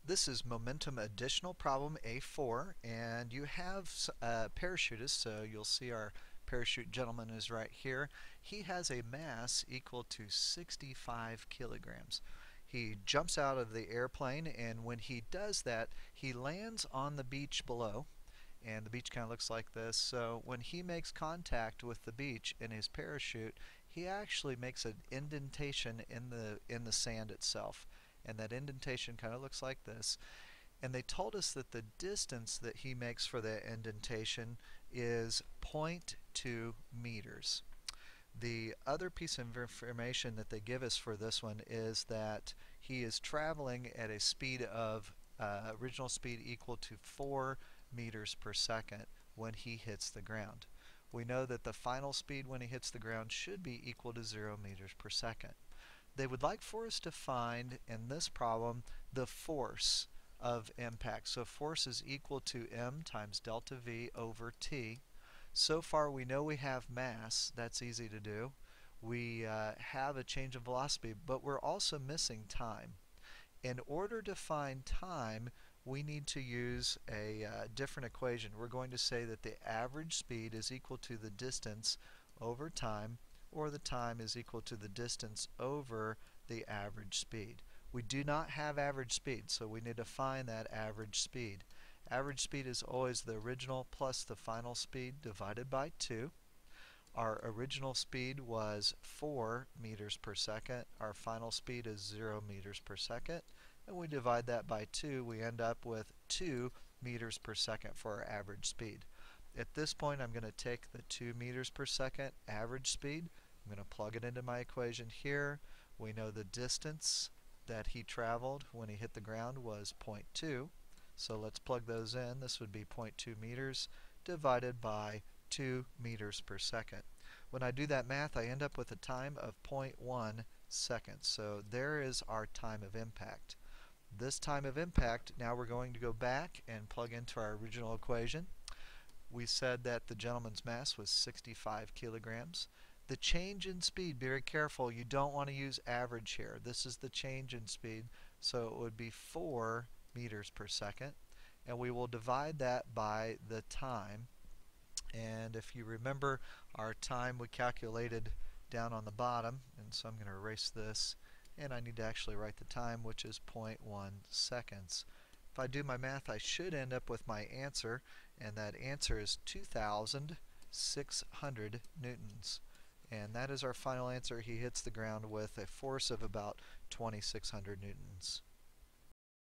This is momentum additional problem A4, and you have a parachutist, so you'll see our parachute gentleman is right here. He has a mass equal to 65 kilograms. He jumps out of the airplane, and when he does that, he lands on the beach below, and the beach kind of looks like this. So when he makes contact with the beach in his parachute, he actually makes an indentation in the sand itself, and that indentation kind of looks like this. And they told us that the distance that he makes for that indentation is 0.2 meters. The other piece of information that they give us for this one is that he is traveling at a speed of original speed equal to 4 meters per second when he hits the ground. We know that the final speed when he hits the ground should be equal to 0 meters per second. They would like for us to find, in this problem, the force of impact. So force is equal to m times delta v over t. So far we know we have mass. That's easy to do. We have a change of velocity, but we're also missing time. In order to find time, we need to use a different equation. We're going to say that the average speed is equal to the distance over time, or the time is equal to the distance over the average speed. We do not have average speed, so we need to find that average speed. Average speed is always the original plus the final speed divided by 2. Our original speed was 4 meters per second. Our final speed is 0 meters per second. And we divide that by 2, we end up with 2 meters per second for our average speed. At this point, I'm going to take the 2 meters per second average speed. I'm going to plug it into my equation here. We know the distance that he traveled when he hit the ground was 0.2. So let's plug those in. This would be 0.2 meters divided by 2 meters per second. When I do that math, I end up with a time of 0.1 seconds. So there is our time of impact. This time of impact, now we're going to go back and plug into our original equation. We said that the gentleman's mass was 65 kilograms. The change in speed, be very careful, you don't want to use average here. This is the change in speed, so it would be 4 meters per second. And we will divide that by the time. And if you remember, our time we calculated down on the bottom, and so I'm going to erase this, and I need to actually write the time, which is 0.1 seconds. If I do my math, I should end up with my answer, and that answer is 2,600 newtons. And that is our final answer. He hits the ground with a force of about 2,600 newtons.